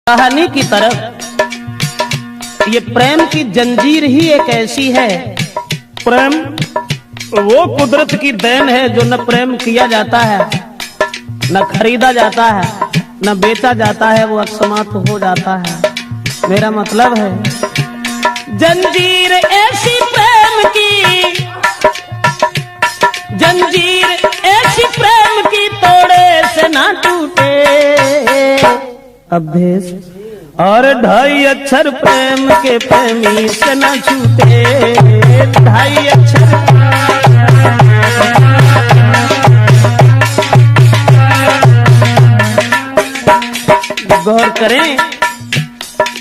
कहानी की तरफ ये प्रेम की जंजीर ही एक ऐसी है। प्रेम वो कुदरत की देन है जो न प्रेम किया जाता है, न खरीदा जाता है, न बेचा जाता है, वो समाप्त हो जाता है। मेरा मतलब है जंजीर ऐसी प्रेम की, जंजीर ऐसी प्रेम की तोड़े से ना टूटे अभ्यस, और 2.5 अक्षर प्रेम के प्रेमी से न छूटे। 2.5 अक्षर गौर करें,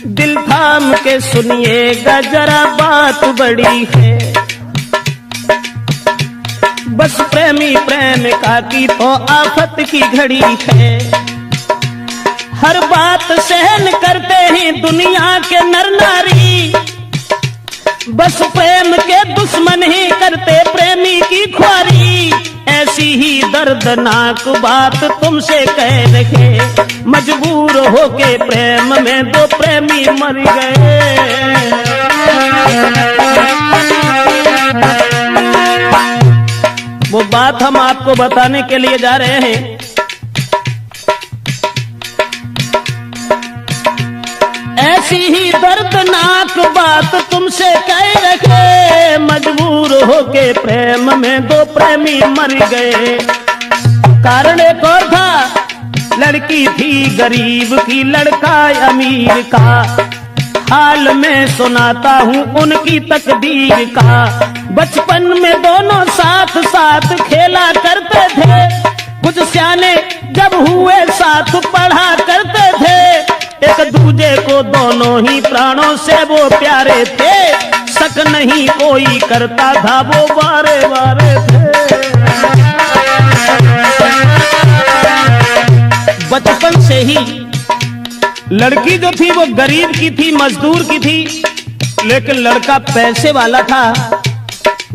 दिल थाम के सुनिएगा जरा, बात बड़ी है। बस प्रेमी प्रेमिका की तो आफत की घड़ी है। हर बात सहन करते हैं दुनिया के नर नारी, बस प्रेम के दुश्मन ही करते प्रेमी की ख्वारी। ऐसी ही दर्दनाक बात तुमसे कह रहे, मजबूर होके प्रेम में 2 प्रेमी मर गए। वो बात हम आपको बताने के लिए जा रहे हैं। ऐसी ही दर्दनाक बात तुमसे कह रखे, मजबूर होके प्रेम में 2 प्रेमी मर गए। कारण एक और था, लड़की थी गरीब की, लड़का अमीर का। हाल में सुनाता हूँ उनकी तकदीर का। बचपन में दोनों साथ साथ खेला करते थे, कुछ सियाने जब हुए साथ पढ़ा करते थे। एक दूजे को दोनों ही प्राणों से वो प्यारे थे, शक नहीं कोई करता था वो बारे बारे थे। बचपन से ही लड़की जो थी वो गरीब की थी, मजदूर की थी, लेकिन लड़का पैसे वाला था।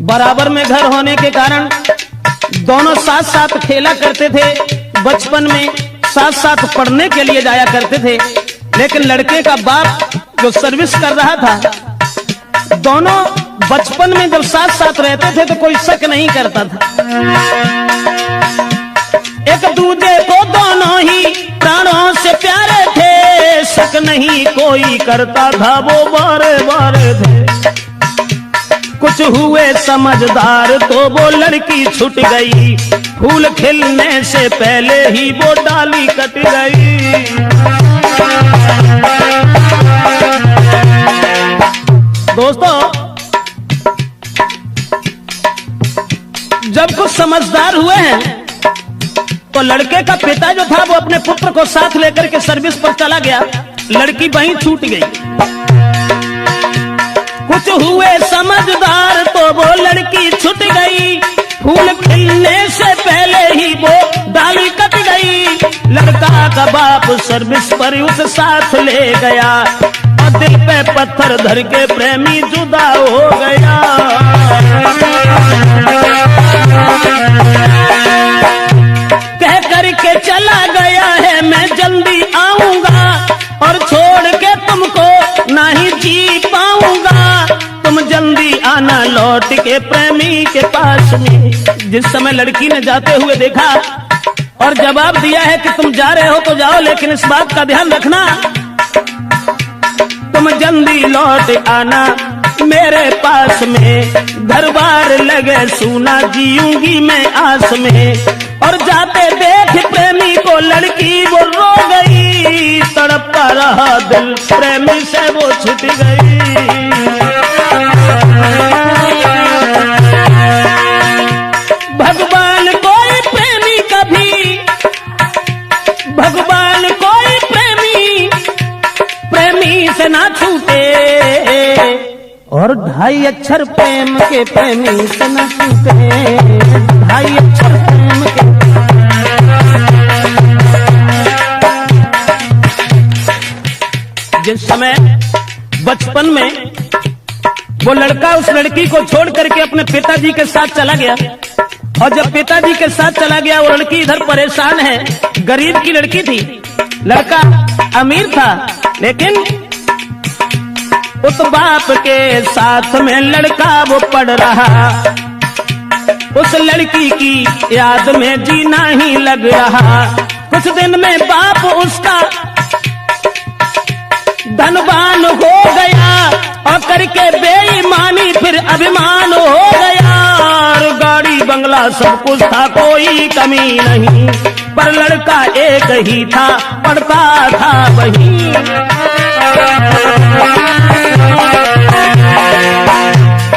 बराबर में घर होने के कारण दोनों साथ साथ खेला करते थे। बचपन में साथ साथ पढ़ने के लिए जाया करते थे, लेकिन लड़के का बाप जो सर्विस कर रहा था, दोनों बचपन में जब साथ साथ रहते थे तो कोई शक नहीं करता था। एक दूजे को दोनों ही प्राणों से प्यारे थे, शक नहीं कोई करता था वो बारे बारे थे। कुछ हुए समझदार तो वो लड़की छूट गई, फूल खिलने से पहले ही वो डाली कट गई। दोस्तों, जब कुछ समझदार हुए हैं तो लड़के का पिता जो था वो अपने पुत्र को साथ लेकर के सर्विस पर चला गया, लड़की वहीं छूट गई। कुछ हुए समझदार तो वो लड़की छूट गई, फूल खिलने से पहले ही वो डाली कट गई। लड़का का बाप सर्विस पर उसे साथ ले गया, और दिल पे पत्थर धर के प्रेमी जुदा हो गया। कह करके चला गया है मैं जल्दी आऊंगा, और छोड़ के तुमको नहीं जी पाऊंगा। तुम जल्दी आना लौट के प्रेमी के पास में। जिस समय लड़की ने जाते हुए देखा और जवाब दिया है कि तुम जा रहे हो तो जाओ, लेकिन इस बात का ध्यान रखना तुम जल्दी लौट आना मेरे पास में। घर बार लगे सूना जीऊंगी मैं आस में। और जाते देख प्रेमी को लड़की वो रो गई, तड़पता रहा दिल प्रेमी से वो छूट गई। भगवान कोई प्रेमी कभी, भगवान कोई प्रेमी प्रेमी से ना छूटे, और 2.5 अक्षर प्रेम के प्रेमी से ना छूटे। 2.5 अक्षर प्रेम के। जिस समय बचपन में वो लड़का उस लड़की को छोड़ करके अपने पिताजी के साथ चला गया, और जब पिताजी के साथ चला गया वो लड़की इधर परेशान है, गरीब की लड़की थी, लड़का अमीर था। लेकिन उस बाप के साथ में लड़का वो पढ़ रहा, उस लड़की की याद में जीना ही लग रहा। कुछ दिन में बाप उसका धनवान हो गया और करके बेईमानी फिर अभिमान हो गया। और गाड़ी बंगला सब कुछ था, कोई कमी नहीं, पर लड़का एक ही था, पढ़ता था वही।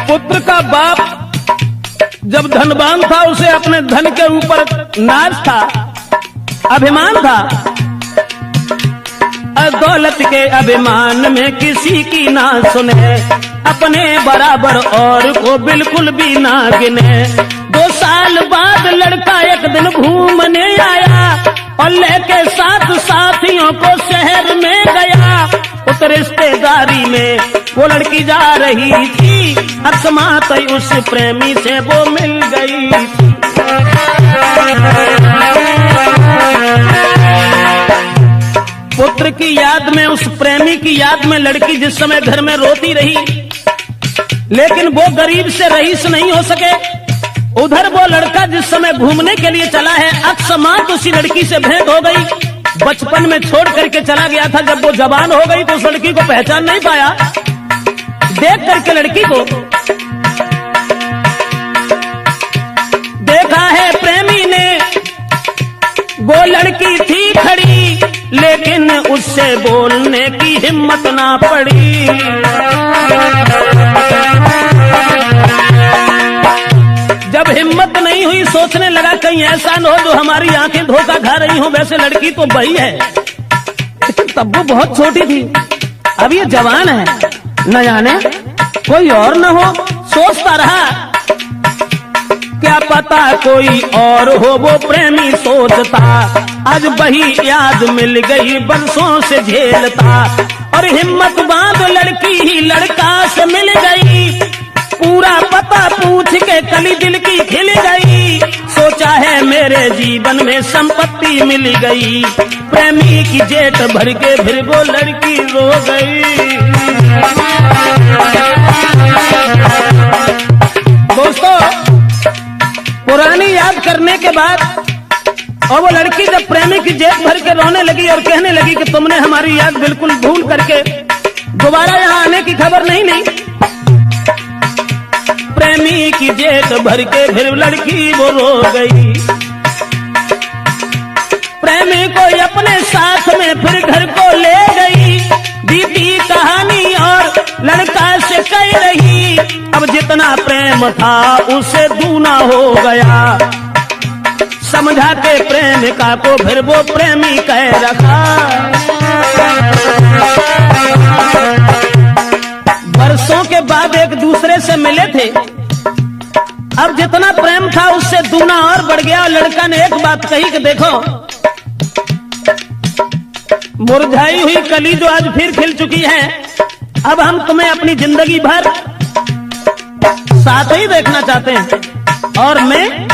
पुत्र का बाप जब धनवान था, उसे अपने धन के ऊपर नाज था, अभिमान था। दौलत के अभिमान में किसी की ना सुने, अपने बराबर और को बिल्कुल भी ना गिने। 2 साल बाद लड़का एक दिन घूमने आया और लेके 7 साथियों को शहर में गया। उस रिश्तेदारी में वो लड़की जा रही थी, अकस्मात उस प्रेमी से वो मिल गई थी। पुत्र की याद में, उस प्रेमी की याद में लड़की जिस समय घर में रोती रही, लेकिन वो गरीब से रईस नहीं हो सके। उधर वो लड़का जिस समय घूमने के लिए चला है, अकस्मात उसी लड़की से भेंट हो गई। बचपन में छोड़ करके चला गया था, जब वो जवान हो गई तो उस लड़की को पहचान नहीं पाया। देख करके लड़की को देखा है प्रेमी ने, वो लड़की थी खड़ी, लेकिन उससे बोलने की हिम्मत ना पड़ी। जब हिम्मत नहीं हुई, सोचने लगा कहीं ऐसा न हो जो हमारी आंखें धोखा खा रही हो। वैसे लड़की तो वही है, लेकिन तब वो बहुत छोटी थी, अब ये जवान है, न जाने कोई और न हो। सोचता रहा, क्या पता कोई और हो, वो प्रेमी सोचता। आज वही याद मिल गई, बरसों से झेलता, और हिम्मत बांध लड़की ही लड़का से मिल गई। पूरा पता पूछ के कली दिल की खिल गई, सोचा है मेरे जीवन में संपत्ति मिल गई। प्रेमी की जेठ भर के फिर वो लड़की रो गई। दोस्तों, पुरानी याद करने के बाद और वो लड़की जब प्रेमी की जेब भर के रोने लगी और कहने लगी कि तुमने हमारी याद बिल्कुल भूल करके दोबारा यहाँ आने की खबर नहीं ली। प्रेमी की जेब भर के फिर लड़की वो रो गई। प्रेमी को अपने साथ में फिर घर को ले गई, बीती कहानी और लड़का से कह रही। अब जितना प्रेम था उसे दूना हो गया, समझा के प्रेमिका को फिर वो प्रेमी कह रखा। वर्षों के बाद एक दूसरे से मिले थे, अब जितना प्रेम था उससे दूना और बढ़ गया। लड़का ने एक बात कही कि देखो, मुरझाई हुई कली जो आज फिर खिल चुकी है, अब हम तुम्हें अपनी जिंदगी भर साथ ही देखना चाहते हैं, और मैं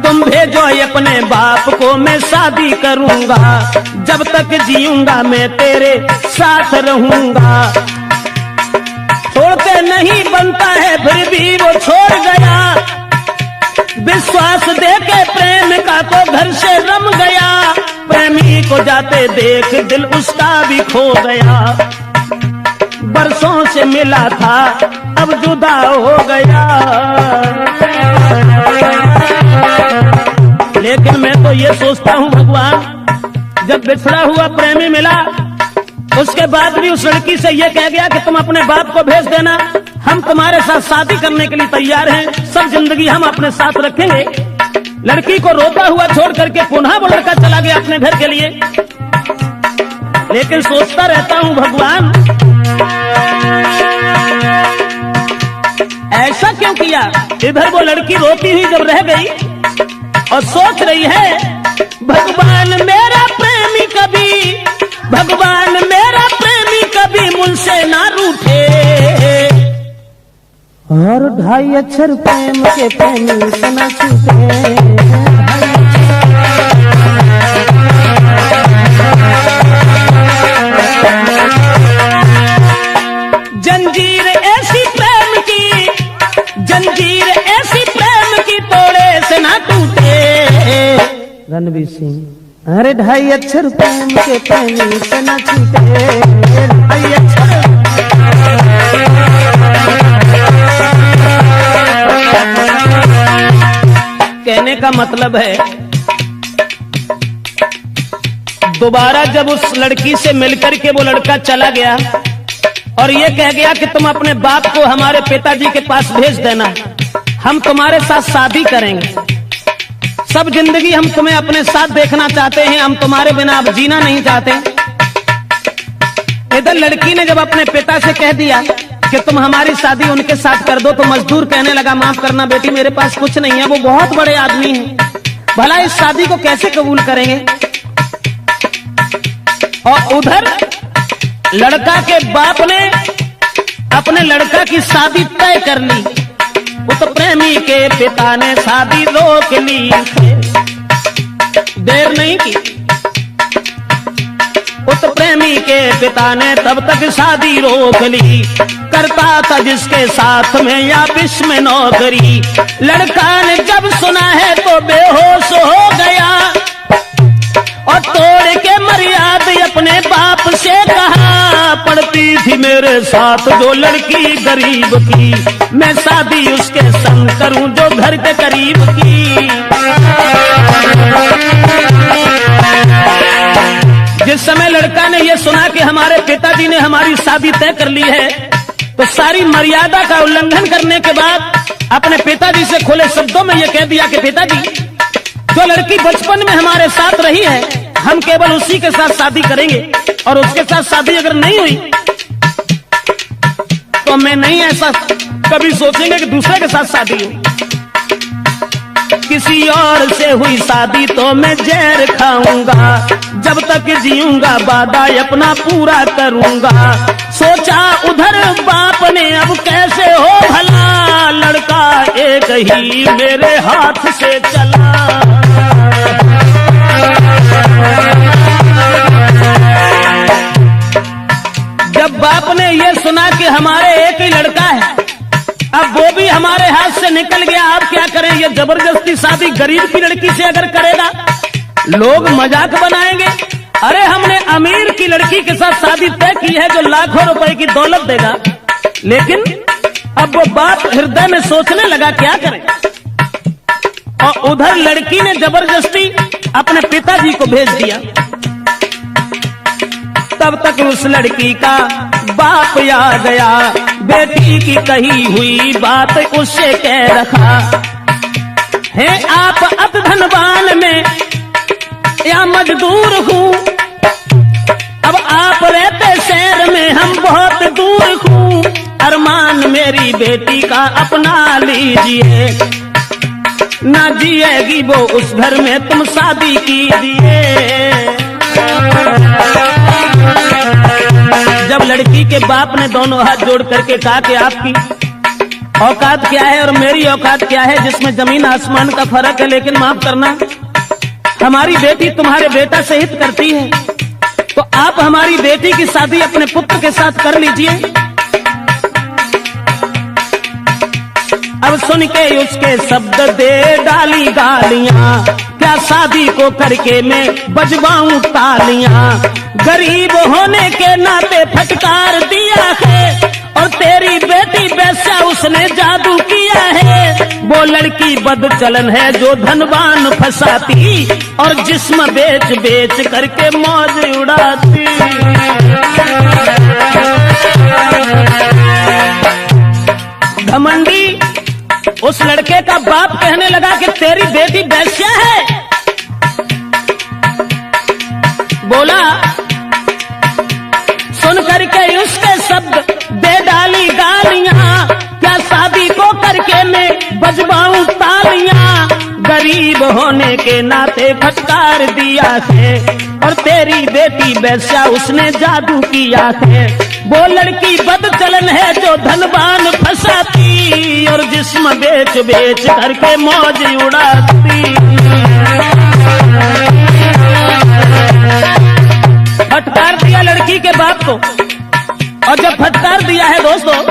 तुम भेजो अपने बाप को, मैं शादी करूंगा, जब तक जीऊंगा मैं तेरे साथ रहूंगा। छोड़ते नहीं बनता है, फिर भी वो छोड़ गया। विश्वास देके प्रेमिका को घर से रम गया। प्रेमी को जाते देख दिल उसका भी खो गया। बरसों से मिला था, अब जुदा हो गया। लेकिन मैं तो ये सोचता हूँ भगवान, जब बिछड़ा हुआ प्रेमी मिला, उसके बाद भी उस लड़की से ये कह गया कि तुम अपने बाप को भेज देना, हम तुम्हारे साथ शादी करने के लिए तैयार हैं, सब जिंदगी हम अपने साथ रखेंगे। लड़की को रोता हुआ छोड़ करके पुनः वो लड़का चला गया अपने घर के लिए। लेकिन सोचता रहता हूँ भगवान, ऐसा क्यों किया। इधर वो लड़की रोती हुई जब रह गई और सोच रही है, भगवान मेरा प्रेमी कभी, भगवान मेरा प्रेमी कभी मुझसे ना रूठे, और 2.5 अक्षर प्रेम के प्रेमी से ना छूटे। अरे 2.5 अक्षर प्रेम के प्रेमी से न छूटे, 2.5 अक्षर। कहने का मतलब है दोबारा जब उस लड़की से मिलकर के वो लड़का चला गया और ये कह गया कि तुम अपने बाप को हमारे पिताजी के पास भेज देना, हम तुम्हारे साथ शादी करेंगे, सब जिंदगी हम तुम्हें अपने साथ देखना चाहते हैं, हम तुम्हारे बिना अब जीना नहीं चाहते। इधर लड़की ने जब अपने पिता से कह दिया कि तुम हमारी शादी उनके साथ कर दो, तो मजदूर कहने लगा माफ करना बेटी, मेरे पास कुछ नहीं है, वो बहुत बड़े आदमी हैं, भला इस शादी को कैसे कबूल करेंगे। और उधर लड़का के बाप ने अपने लड़का की शादी तय कर ली, उस प्रेमी के पिता ने शादी रोक ली, देर नहीं की। उस प्रेमी के पिता ने तब तक शादी रोक ली, करता था जिसके साथ में या विष में नौकरी। लड़का ने जब सुना है तो बेहोश हो गया और तोड़ के मर्यादा अपने बाप से कहा, पड़ती थी मेरे साथ जो लड़की गरीब की, मैं शादी उसके संग करूं जो घर के करीब की। जिस समय लड़का ने यह सुना कि हमारे पिताजी ने हमारी शादी तय कर ली है, तो सारी मर्यादा का उल्लंघन करने के बाद अपने पिताजी से खुले शब्दों में यह कह दिया कि पिताजी, जो लड़की बचपन में हमारे साथ रही है हम केवल उसी के साथ शादी करेंगे, और उसके साथ शादी अगर नहीं हुई तो मैं नहीं ऐसा कभी सोचेंगे कि दूसरे के साथ शादी हो। किसी और से हुई शादी तो मैं जहर खाऊंगा, जब तक जीऊंगा वादा अपना पूरा करूंगा। सोचा उधर बाप ने अब कैसे हो भला, लड़का एक ही मेरे हाथ से चला। जब बाप ने यह सुना कि हमारे एक ही लड़का है, अब वो भी हमारे हाथ से निकल गया, अब क्या करें, ये जबरदस्ती शादी गरीब की लड़की से अगर करेगा लोग मजाक बनाएंगे। अरे हमने अमीर की लड़की के साथ शादी तय की है जो लाखों रुपए की दौलत देगा, लेकिन अब वो बाप हृदय में सोचने लगा क्या करें। और उधर लड़की ने जबरदस्ती अपने पिताजी को भेज दिया। तब तक उस लड़की का बाप आ गया, बेटी की कही हुई बात उससे कह रखा है, आप अब धनवान में या मजदूर हूँ, अब आप रहते शहर में हम बहुत दूर हूँ, अरमान मेरी बेटी का अपना लीजिए, ना जिएगी वो उस घर में तुम शादी कीजिए। जब लड़की के बाप ने दोनों हाथ जोड़ करके कहा कि आपकी औकात क्या है और मेरी औकात क्या है, जिसमें जमीन आसमान का फर्क है, लेकिन माफ करना हमारी बेटी तुम्हारे बेटा से हित करती है, तो आप हमारी बेटी की शादी अपने पुत्र के साथ कर लीजिए। अब सुन के उसके शब्द दे डाली गालियां, क्या शादी को करके मैं बजवाऊं तालियां, गरीब होने के नाते फटकार दिया है, और तेरी बेटी वैसा उसने जादू किया है। वो लड़की बदचलन है जो धनवान फंसाती, और जिस्म बेच बेच करके मौज उड़ाती। घमंडी उस लड़के का बाप कहने लगा कि तेरी बेटी वैश्या है। बोला सुन करके उसके शब्द दे डाली गालियां, क्या शादी को करके मैं बजवाऊं तालियां, गरीब होने के नाते फटकार दिया है, और तेरी बेटी वैश्या उसने जादू किया है। वो लड़की बदचलन है जो धनवान फंसाती, और जिस्म बेच बेच करके मौज उड़ाती। फटकार दिया लड़की के बाप को, और जब फटकार दिया है दोस्तों,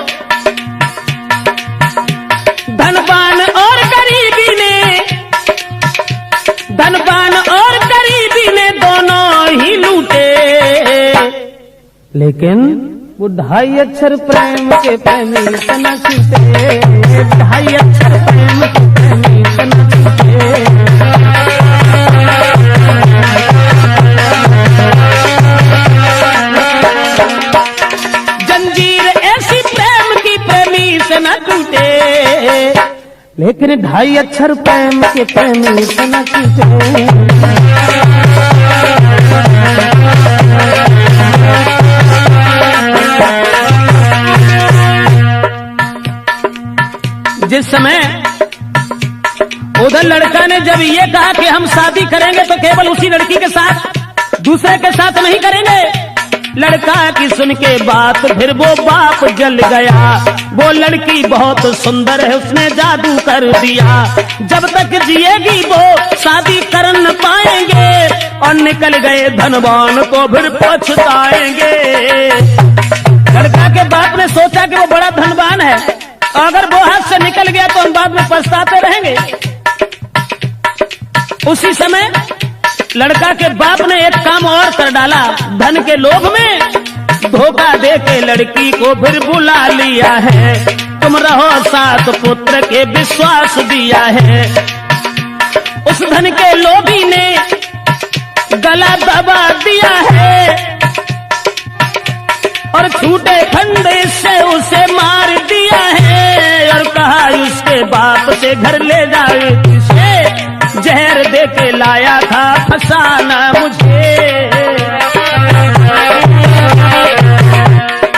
धनवान और गरीबी ने लेकिन वो 2.5 अक्षर प्रेम के प्रेमी से न छूटे, 2.5 अक्षर प्रेम के प्रेमी से न छूटे। जंजीर ऐसी प्रेम की प्रेमी से न टूटे, लेकिन 2.5 अक्षर प्रेम के प्रेमी से न छूटे। जिस समय उधर लड़का ने जब ये कहा कि हम शादी करेंगे तो केवल उसी लड़की के साथ, दूसरे के साथ नहीं करेंगे, लड़का की सुन के बात फिर वो बाप जल गया। वो लड़की बहुत सुंदर है, उसने जादू कर दिया, जब तक जिएगी वो शादी कर न पाएंगे, और निकल गए धनवान तो फिर पछताएंगे। लड़का के बाप ने सोचा कि वो बड़ा धनवान है, अगर वो हाथ से निकल गया तो हम बाद में पछताते रहेंगे। उसी समय लड़का के बाप ने एक काम और कर डाला, धन के लोभ में धोखा दे के लड़की को फिर बुला लिया है। तुम रहो साथ पुत्र के विश्वास दिया है। उस धन के लोभी ने गला दबा दिया है और छूटे फंदे से उसे मार दिया है, और कहा उसके बाप से घर ले जाए, किसे जहर दे के लाया था फसाना मुझे।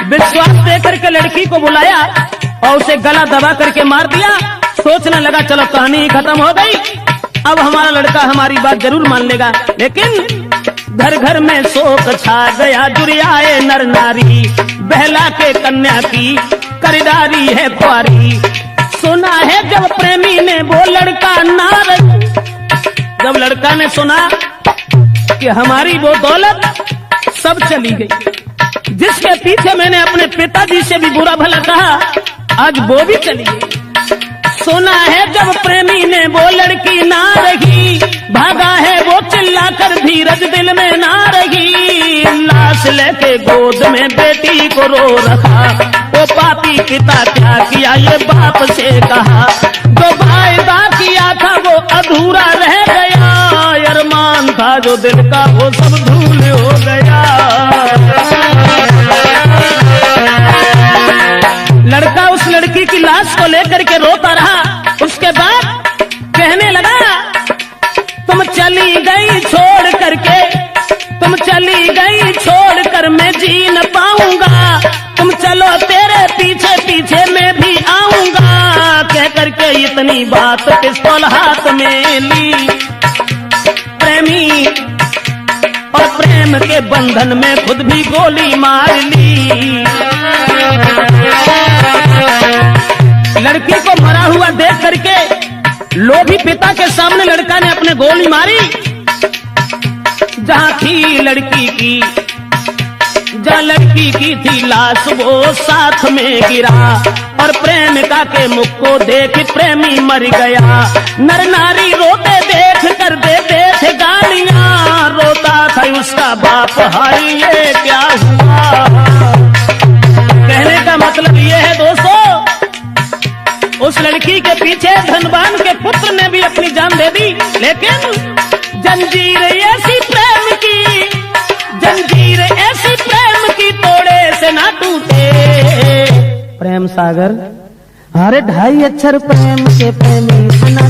विश्वास दे करके लड़की को बुलाया और उसे गला दबा करके मार दिया। सोचने लगा चलो कहानी खत्म हो गई, अब हमारा लड़का हमारी बात जरूर मान लेगा। लेकिन घर घर में शोक छा गया, जुरियाए नर नारी, बहला के कन्या की खरीदारी है प्यारी। सुना है जब प्रेमी ने वो लड़का नार, जब लड़का ने सुना कि हमारी वो दौलत सब चली गई, जिसके पीछे मैंने अपने पिताजी से भी बुरा भला कहा, आज वो भी चली गई। सुना है जब प्रेमी ने वो लड़की ना रही, भागा है वो चिल्लाकर धीरज दिल में ना रही, लाश लेके गोद में बेटी को रो रखा। वो पापी पिता क्या किया ये बाप से कहा, जो वायदा किया था वो अधूरा रह गया, अरमान था जो दिल का वो सब धूल हो गया। लड़का उस लड़की की लाश को लेकर के रोता रहा। उसके बाद कहने लगा तुम चली गई छोड़ करके, तुम चली गई छोड़ कर मैं जी न पाऊंगा, तुम चलो तेरे पीछे पीछे मैं भी आऊंगा। कह करके इतनी बात पिस्तौल हाथ में ली, प्रेमी और प्रेम के बंधन में खुद भी गोली मार ली। लड़की को मरा हुआ देख करके लोभी पिता के सामने लड़का ने अपने गोली मारी। जहां थी लड़की की, जहां लड़की की थी लाश वो साथ में गिरा, और प्रेमिका के मुख को देख प्रेमी मर गया। नर नारी रोते देख कर देते थे गालियां, रोता था उसका बाप हाय ये क्या हुआ। कहने का मतलब ये है दोस्तों, उस लड़की के पीछे धनवान के पुत्र ने भी अपनी जान दे दी, लेकिन जंजीर ऐसी प्रेम की, जंजीर ऐसी प्रेम की तोड़े से ना टूटे। प्रेम सागर, अरे 2.5 अक्षर प्रेम के प्रेमी से ना